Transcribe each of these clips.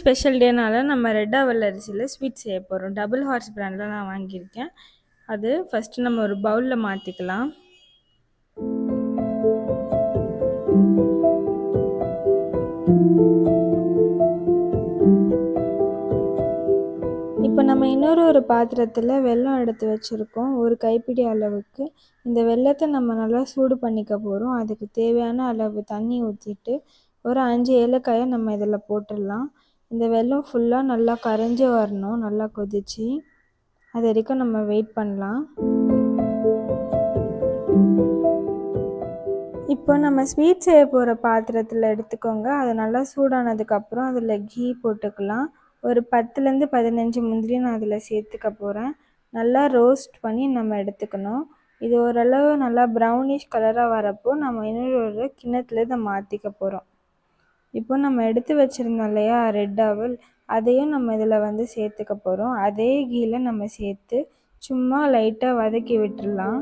Special டேனால நம்ம red அவல் அரிசியில் ஸ்வீட் செய்ய போகிறோம். டபுள் ஹார்ஸ் பிராண்டில் நான் வாங்கியிருக்கேன். அது ஃபஸ்ட்டு நம்ம ஒரு பவுலில் மாற்றிக்கலாம். இப்போ நம்ம இன்னொரு பாத்திரத்தில் வெல்லம் எடுத்து வச்சுருக்கோம், ஒரு கைப்பிடி அளவுக்கு. இந்த வெல்லத்தை நம்ம நல்லா சூடு பண்ணிக்க போகிறோம். அதுக்கு தேவையான அளவு தண்ணி ஊற்றிட்டு ஒரு 5 ஏலக்காயை நம்ம இதில் போட்டுடலாம். இந்த வெல்லம் ஃபுல்லாக நல்லா கரைஞ்சி வரணும், நல்லா கொதிச்சு. அது வரைக்கும் நம்ம வெயிட் பண்ணலாம். இப்போ நம்ம ஸ்வீட் செய்ய போகிற பாத்திரத்தில் எடுத்துக்கோங்க. அது நல்லா சூடானதுக்கப்புறம் அதில் கீ போட்டுக்கலாம். ஒரு 10லேருந்து 15 முந்திரி நான் அதில் சேர்த்துக்க போகிறேன். நல்லா ரோஸ்ட் பண்ணி நம்ம எடுத்துக்கணும். இது ஓரளவு நல்லா ப்ரௌனிஷ் கலராக வரப்போ நம்ம இன்னொரு கிண்ணத்தில் இதை மாற்றிக்க போகிறோம். இப்போ நம்ம எடுத்து வச்சுருந்தோம் இல்லையா ரெட் அவல், அதையும் நம்ம இதில் சேர்த்துக்க போகிறோம். அதே கீயில் நம்ம சேர்த்து சும்மா லைட்டாக வதக்கி விட்டுடலாம்.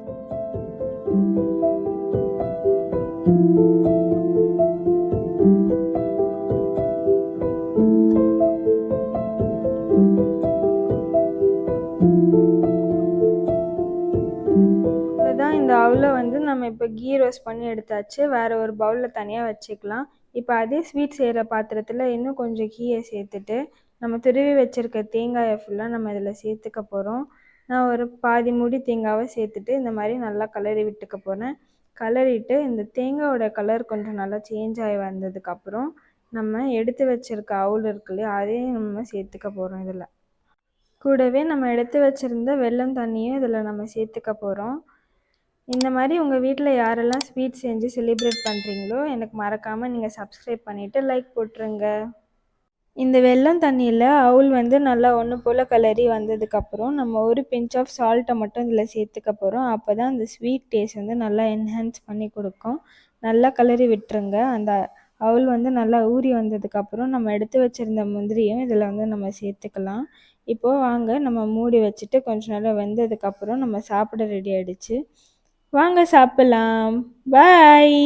இந்த அவலை நம்ம இப்போ கீ ரோஸ்ட் பண்ணி எடுத்தாச்சு. வேறு ஒரு பவுலில் தனியாக வச்சுக்கலாம். இப்போ அதே ஸ்வீட் செய்கிற பாத்திரத்தில் இன்னும் கொஞ்சம் கீயை சேர்த்துட்டு நம்ம துருவி வச்சுருக்க தேங்காயை ஃபுல்லாக நம்ம இதில் சேர்த்துக்க போகிறோம். நான் ஒரு பாதி மூடி தேங்காவை சேர்த்துட்டு இந்த மாதிரி நல்லா கலரி விட்டுக்க போகிறேன். கலரிட்டு இந்த தேங்காயோட கலர் கொஞ்சம் நல்லா சேஞ்ச் ஆகி வந்ததுக்கப்புறம் நம்ம எடுத்து வச்சுருக்க அவுல் இருக்கு இல்லையா, அதையும் நம்ம சேர்த்துக்க போகிறோம். இதில் கூடவே நம்ம எடுத்து வச்சுருந்த வெல்லம் தண்ணியும் இதில் நம்ம சேர்த்துக்க போகிறோம். இந்த மாதிரி உங்கள் வீட்டில் யாரெல்லாம் ஸ்வீட் செஞ்சு செலிப்ரேட் பண்ணுறீங்களோ எனக்கு மறக்காமல் நீங்கள் சப்ஸ்கிரைப் பண்ணிவிட்டு லைக் போட்டுருங்க. இந்த வெல்லம் தண்ணியில் அவுல் நல்லா ஒன்று போல் கலரி வந்ததுக்கப்புறம் நம்ம ஒரு பிஞ்ச் ஆஃப் சால்ட்டை மட்டும் இதில் சேர்த்துக்க போகிறோம். அப்போ தான் அந்த ஸ்வீட் டேஸ்ட் நல்லா என்ஹான்ஸ் பண்ணி கொடுக்கும். நல்லா கலரி விட்டுருங்க. அந்த அவுல் நல்லா ஊறி வந்ததுக்கப்புறம் நம்ம எடுத்து வச்சுருந்த முந்திரியும் இதில் நம்ம சேர்த்துக்கலாம். இப்போது வாங்க நம்ம மூடி வச்சுட்டு கொஞ்சம் நல்லா வெந்ததுக்கப்புறம் நம்ம சாப்பிட ரெடி ஆகிடுச்சு. வாங்க சாப்பிடலாம். பாய்.